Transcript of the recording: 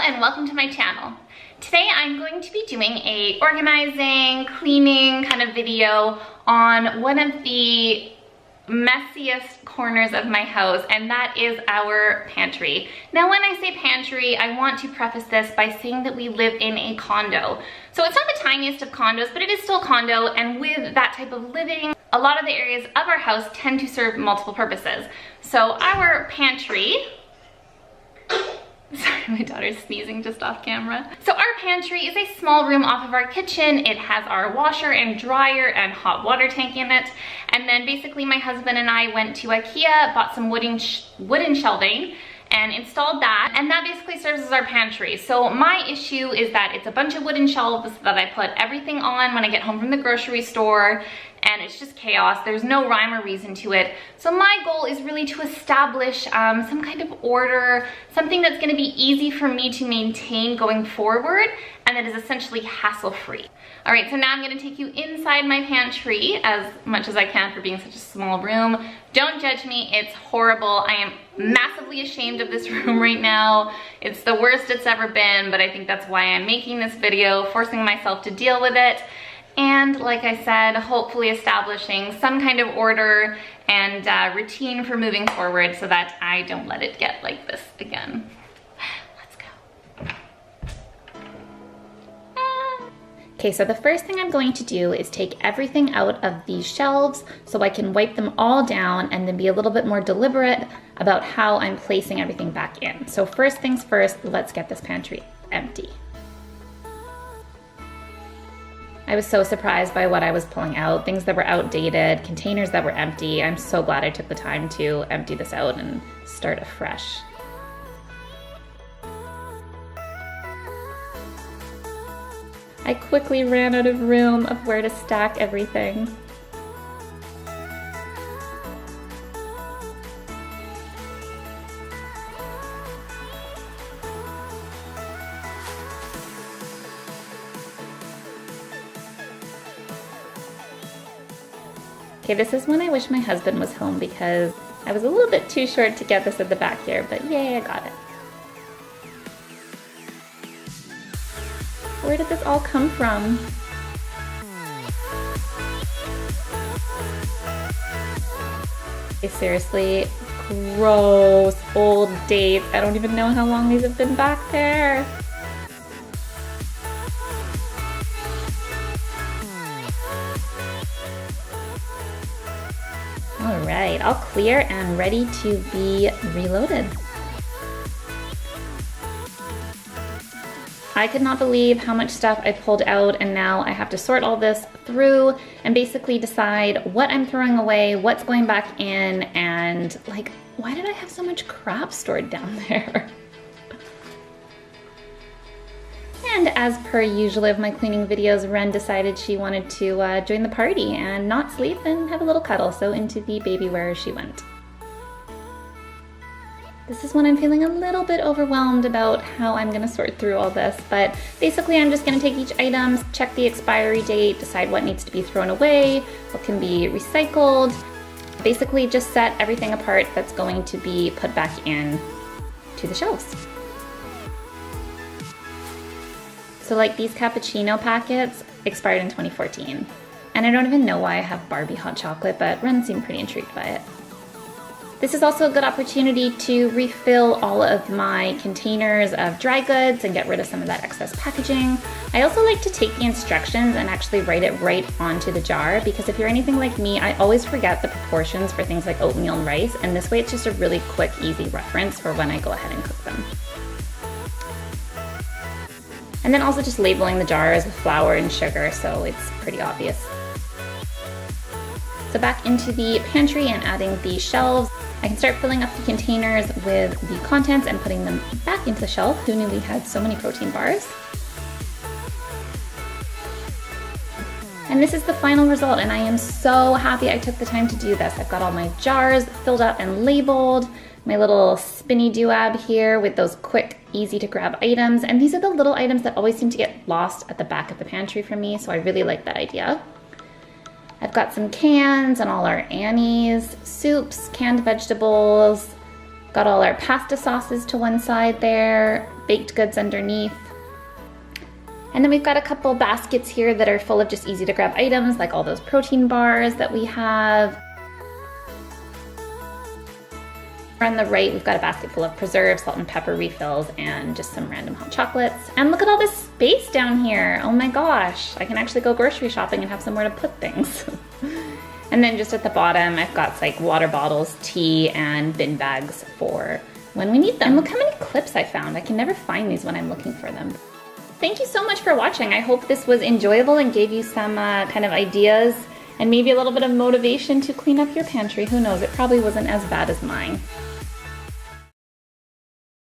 and welcome to my channel. Today I'm going to be doing a organizing, cleaning kind of video on one of the messiest corners of my house, and that is our pantry. Now when I say pantry, I want to preface this by saying that we live in a condo. So it's not the tiniest of condos, but it is still a condo, and with that type of living, a lot of the areas of our house tend to serve multiple purposes. So our pantry, sorry, my daughter's sneezing just off camera. So our pantry is a small room off of our kitchen. It has our washer and dryer and hot water tank in it. And then basically my husband and I went to IKEA, bought some wooden shelving and installed that. And that basically serves as our pantry. So my issue is that it's a bunch of wooden shelves that I put everything on when I get home from the grocery store, and it's just chaos. There's no rhyme or reason to it. So my goal is really to establish some kind of order, something that's gonna be easy for me to maintain going forward, and that is essentially hassle-free. All right, so now I'm gonna take you inside my pantry as much as I can for being such a small room. Don't judge me, it's horrible. I am massively ashamed of this room right now. It's the worst it's ever been, but I think that's why I'm making this video, forcing myself to deal with it. And like I said, hopefully establishing some kind of order and routine for moving forward so that I don't let it get like this again. Let's go. Okay, so the first thing I'm going to do is take everything out of these shelves so I can wipe them all down and then be a little bit more deliberate about how I'm placing everything back in. So first things first, let's get this pantry empty. I was so surprised by what I was pulling out, things that were outdated, containers that were empty. I'm so glad I took the time to empty this out and start afresh. I quickly ran out of room of where to stack everything. Okay, this is when I wish my husband was home because I was a little bit too short to get this at the back here, but yay, I got it. Where did this all come from? Okay, seriously, gross, old dates. I don't even know how long these have been back there. All right, all clear and ready to be reloaded. I could not believe how much stuff I pulled out, and now I have to sort all this through and basically decide what I'm throwing away, what's going back in, and like, why did I have so much crap stored down there? And as per usual of my cleaning videos, Ren decided she wanted to join the party and not sleep and have a little cuddle, so into the baby wear she went. This is when I'm feeling a little bit overwhelmed about how I'm gonna sort through all this, but basically I'm just gonna take each item, check the expiry date, decide what needs to be thrown away, what can be recycled, basically just set everything apart that's going to be put back in to the shelves. So like these cappuccino packets expired in 2014. And I don't even know why I have Barbie hot chocolate, but Ren seemed pretty intrigued by it. This is also a good opportunity to refill all of my containers of dry goods and get rid of some of that excess packaging. I also like to take the instructions and actually write it right onto the jar, because if you're anything like me, I always forget the proportions for things like oatmeal and rice, and this way it's just a really quick, easy reference for when I go ahead and cook them. And then also just labeling the jars with flour and sugar, so it's pretty obvious. So back into the pantry and adding the shelves. I can start filling up the containers with the contents and putting them back into the shelf. Who knew we had so many protein bars? And this is the final result, and I am so happy I took the time to do this. I've got all my jars filled up and labeled, my little spinny doab here with those quick, easy to grab items. And these are the little items that always seem to get lost at the back of the pantry for me, so I really like that idea. I've got some cans and all our Annie's, soups, canned vegetables, got all our pasta sauces to one side there, baked goods underneath. And then we've got a couple baskets here that are full of just easy to grab items, like all those protein bars that we have. On the right, we've got a basket full of preserves, salt and pepper refills, and just some random hot chocolates. And look at all this space down here. Oh my gosh, I can actually go grocery shopping and have somewhere to put things. And then just at the bottom, I've got like water bottles, tea, and bin bags for when we need them. And look how many clips I found. I can never find these when I'm looking for them. Thank you so much for watching. I hope this was enjoyable and gave you some kind of ideas and maybe a little bit of motivation to clean up your pantry. Who knows, it probably wasn't as bad as mine.